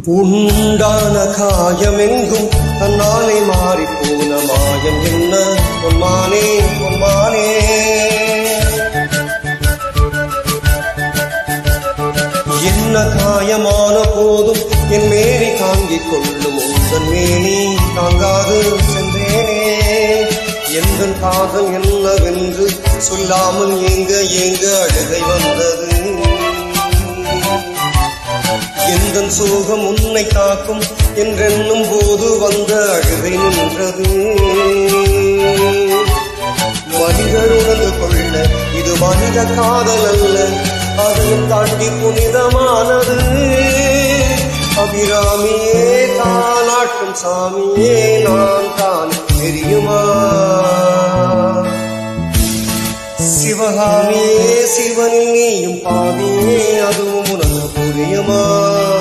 உண்டான காயமெங்கும் தன்னாலே மாறிப்போன மாயம் என்ன பொன்மானே பொன்மானே. என்ன காயமான போதும் என் மேனி தாங்கிக் கொள்ளும் உந்தன் மேனி தாங்காது சென்றேனே. எந்த காதல் என்னவென்று சொல்லாமல் ஏங்க ஏங்க அழுகை வந்தது. எந்த சோகம் உன்னை காக்கும் என்றென்னும் போது வந்த அழுகை நின்றது. மனிதர் உணர்ந்து கொள்ள இது மனித காதல் அல்ல, அதையும் தாண்டி புனிதமானது. அபிராமியே தானாட்டும் சாமியே நான் தான் தெரியுமா. சிவகாமியே சிவனில் நீயும் பாவியே அது